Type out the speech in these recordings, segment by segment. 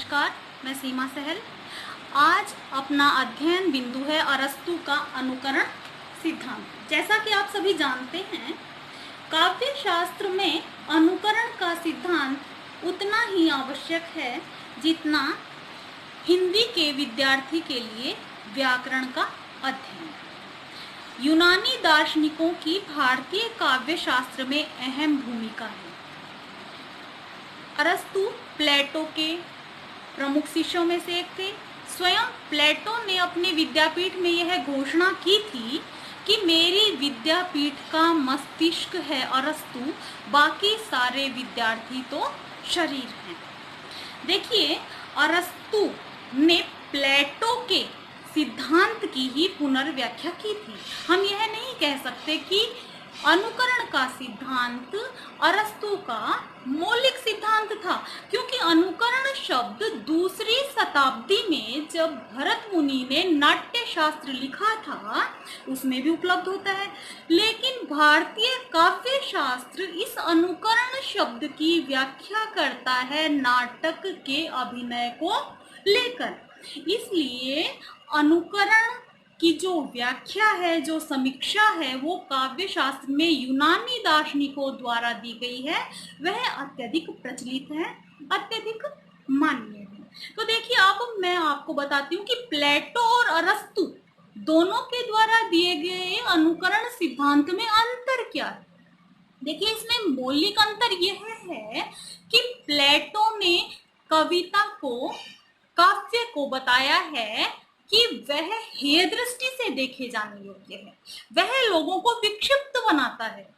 नमस्कार, मैं सीमा सहल। आज अपना अध्ययन बिंदु है अरस्तु का अनुकरण सिद्धांत। जैसा कि आप सभी जानते हैं, काव्य शास्त्र में अनुकरण का सिद्धांत उतना ही आवश्यक है जितना हिंदी के विद्यार्थी के लिए व्याकरण का अध्ययन। यूनानी दार्शनिकों की भारतीय काव्य शास्त्र में अहम भूमिका है। अरस्तु प्लेटो के प्रमुख शिष्यों में से एक थे। स्वयं प्लेटो ने अपने विद्यापीठ में यह घोषणा की थी कि मेरी विद्यापीठ का मस्तिष्क है अरस्तु, बाकी सारे विद्यार्थी तो शरीर हैं। देखिए, अरस्तु ने प्लेटो के सिद्धांत की ही पुनर्व्याख्या की थी। हम यह नहीं कह सकते कि अनुकरण का सिद्धांत अरस्तु का मौलिक सिद्धांत था, क्योंकि अनुकरण शब्द दूसरी शताब्दी में जब भरत मुनि ने नाट्य शास्त्र लिखा था उसमें भी उपलब्ध होता है। लेकिन भारतीय काव्य शास्त्र इस अनुकरण शब्द की व्याख्या करता है नाटक के अभिनय को लेकर। इसलिए अनुकरण की जो व्याख्या है, जो समीक्षा है, वो काव्य शास्त्र में यूनानी दार्शनिकों द्वारा दी गई है। वह अत्यधिक प्रचलित है, अत्यधिक मान्य है। तो देखिए, अब मैं आपको बताती हूँ कि प्लेटो और अरस्तु दोनों के द्वारा दिए गए अनुकरण सिद्धांत में अंतर क्या है। देखिए, इसमें मौलिक अंतर यह है कि प्लेटो ने कविता को, काव्य को बताया है कि वह हेय दृष्टि से देखे जाने योग्य है, वह लोगों को विक्षिप्त बनाता है,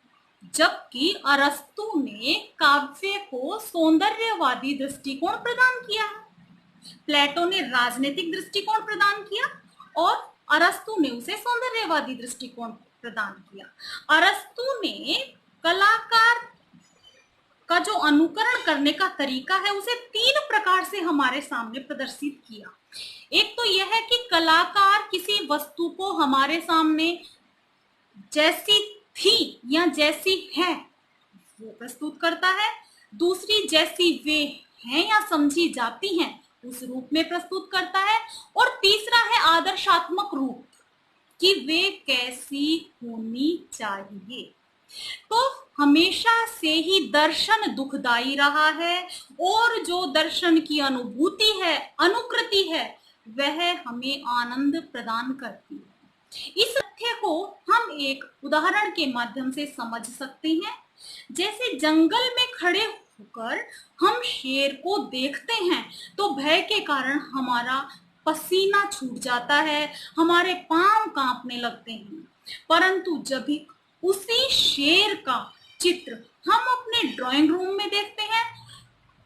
जबकि अरस्तु ने काव्य को सौंदर्यवादी दृष्टिकोण प्रदान किया है। प्लेटो ने राजनीतिक दृष्टिकोण प्रदान किया और अरस्तु ने उसे सौंदर्यवादी दृष्टिकोण प्रदान किया। अरस्तु ने कलाकार का जो अनुकरण करने का तरीका है उसे तीन प्रकार से हमारे सामने प्रदर्शित किया। एक तो यह है कि कलाकार किसी वस्तु को हमारे सामने जैसी थी या जैसी है वो प्रस्तुत करता है। दूसरी, जैसी वे हैं या समझी जाती हैं उस रूप में प्रस्तुत करता है। और तीसरा है आदर्शात्मक रूप, कि वे कैसी होनी चाहिए। तो हमेशा से ही दर्शन दुखदाई रहा है और जो दर्शन की अनुभूति है, अनुकृति है, वह हमें आनंद प्रदान करती है। इस तथ्य को हम एक उदाहरण के माध्यम से समझ सकते हैं। जैसे जंगल में खड़े होकर हम शेर को देखते हैं तो भय के कारण हमारा पसीना छूट जाता है, हमारे पांव कांपने लगते हैं। परंतु जब भी उसी शेर का चित्र हम अपने ड्राइंग रूम में देखते हैं,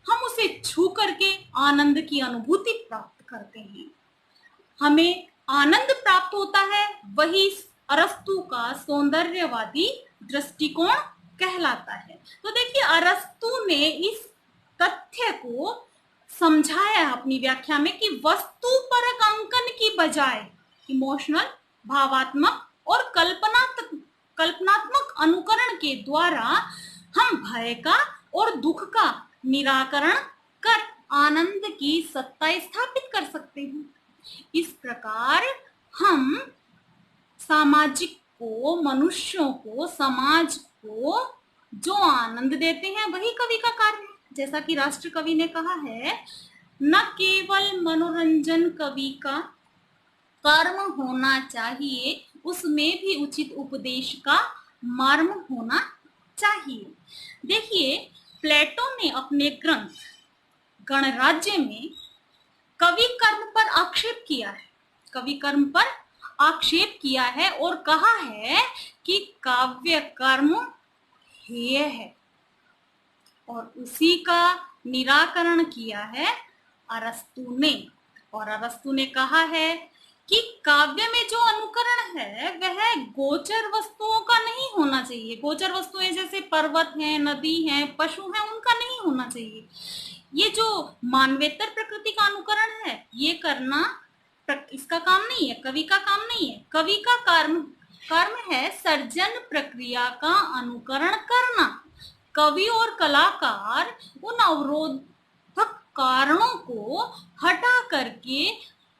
हम उसे छू करके आनंद की अनुभूति प्राप्त करते हैं, हमें आनंद प्राप्त होता है। वही अरस्तु का सौंदर्यवादी दृष्टिकोण कहलाता है। तो देखिए, अरस्तु ने इस तथ्य को समझाया अपनी व्याख्या में कि वस्तु परक अंकन की बजाय इमोशनल, भावात्मक और कल्पनात्मक अनुकरण के द्वारा हम भय का और दुख का निराकरण कर आनंद की सत्ता स्थापित कर सकते हैं। इस प्रकार हम सामाजिक को, मनुष्यों को, समाज को जो आनंद देते हैं वही कवि का कार्य है। जैसा कि राष्ट्र कवि ने कहा है, न केवल मनोरंजन कवि का कर्म होना चाहिए, उसमें भी उचित उपदेश का मर्म होना चाहिए। देखिए, प्लेटो ने अपने ग्रंथ गणराज्य में कवि कर्म पर आक्षेप किया है, कवि कर्म पर आक्षेप किया है और कहा है कि काव्य कर्म हेय है, और उसी का निराकरण किया है अरस्तु ने। और अरस्तु ने कहा है कि काव्य में जो अनुकरण है वह गोचर वस्तुओं का नहीं होना चाहिए। गोचर वस्तुएं जैसे पर्वत हैं, नदी हैं, पशु हैं, उनका नहीं होना चाहिए। ये जो मानवेतर प्रकृति का अनुकरण है, ये करना इसका काम नहीं है, कवि का काम नहीं है। कवि का कर्म है सर्जन प्रक्रिया का अनुकरण करना। कवि और कलाकार उन अवरोधक कारणों को हटा करके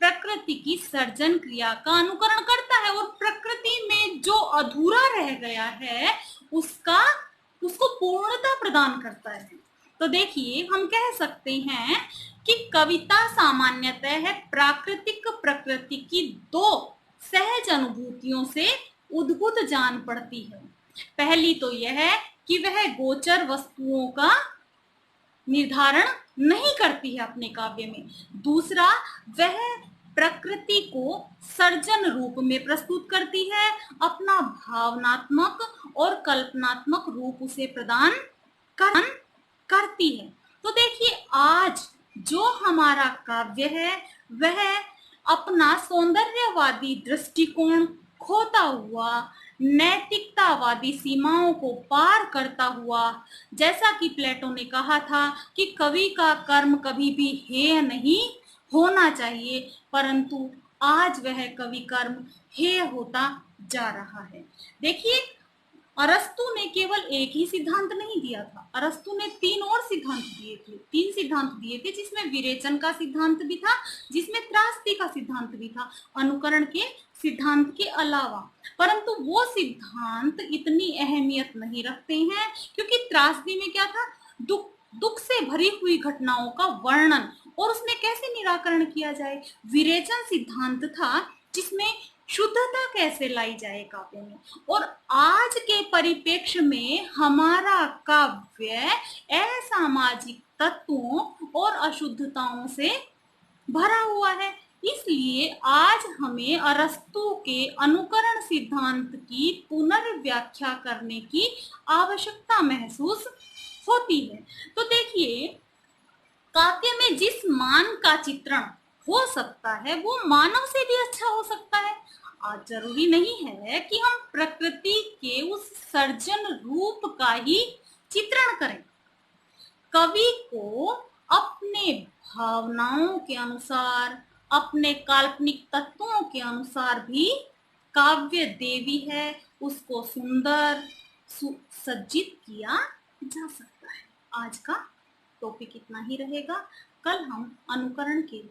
प्रकृति की सर्जन क्रिया का अनुकरण करता है और प्रकृति में जो अधूरा रह गया है उसको पूर्णता प्रदान करता है। तो देखिए, हम कह सकते हैं कि कविता सामान्यतः है प्राकृतिक प्रकृति की दो सहज अनुभूतियों से उद्भूत जान पड़ती है। पहली तो यह है कि वह गोचर वस्तुओं का निर्धारण नहीं करती है अपने काव्य में। दूसरा, वह प्रकृति को सर्जन रूप में प्रस्तुत करती है, अपना भावनात्मक और कल्पनात्मक रूप उसे प्रदान करती है। तो देखिए, आज जो हमारा काव्य है वह अपना सौंदर्यवादी दृष्टिकोण खोता हुआ, नैतिकतावादी सीमाओं को पार करता हुआ, जैसा कि प्लेटो ने कहा था कि कवि का कर्म कभी भी हेय नहीं होना चाहिए, परंतु आज वह कवि कर्म हेय होता जा रहा है। देखिए, अरस्तु ने केवल एक ही सिद्धांत नहीं दिया था, अरस्तु ने तीन सिद्धांत दिए थे जिसमें विरेचन का सिद्धांत भी था, जिसमें त्रासदी का सिद्धांत भी था, अनुकरण के सिद्धांत के अलावा। परंतु वो सिद्धांत इतनी अहमियत नहीं रखते हैं, क्योंकि त्रासदी में क्या था, दुख से भरी हुई घटनाओं का वर्णन और उसमें कैसे निराकरण किया जाए। विरेचन सिद्धांत था जिसमें शुद्धता कैसे लाई जाए काव्य में। और आज के परिप्रेक्ष्य में हमारा काव्य असामाजिक तत्वों और अशुद्धताओं से भरा हुआ है। इसलिए आज हमें अरस्तु के अनुकरण सिद्धांत की पुनर्व्याख्या करने की आवश्यकता महसूस होती है। तो देखिए, काव्य में जिस मान का चित्रण हो सकता है वो मानव से भी अच्छा हो सकता है। आज जरूरी नहीं है कि हम प्रकृति के उस सर्जन रूप का ही चित्रण करें। कवि को अपने भावनाओं के अनुसार, अपने काल्पनिक तत्वों के अनुसार भी काव्य देवी है, उसको सुंदर सुसज्जित किया जा सकता है। आज का टॉपिक इतना ही रहेगा। कल हम अनुकरण के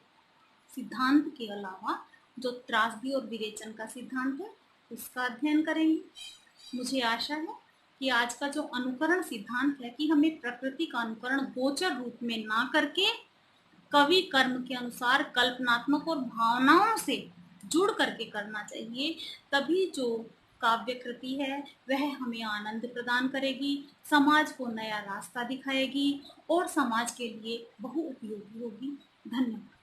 सिद्धांत के अलावा जो त्रासदी और विरेचन का सिद्धांत है उसका अध्ययन करेंगे। मुझे आशा है कि आज का जो अनुकरण सिद्धांत है कि हमें प्रकृति का अनुकरण गोचर रूप में ना करके कवि कर्म के अनुसार कल्पनात्मक और भावनाओं से जुड़ करके करना चाहिए, तभी जो काव्य कृति है वह हमें आनंद प्रदान करेगी, समाज को नया रास्ता दिखाएगी और समाज के लिए बहु उपयोगी होगी। धन्यवाद।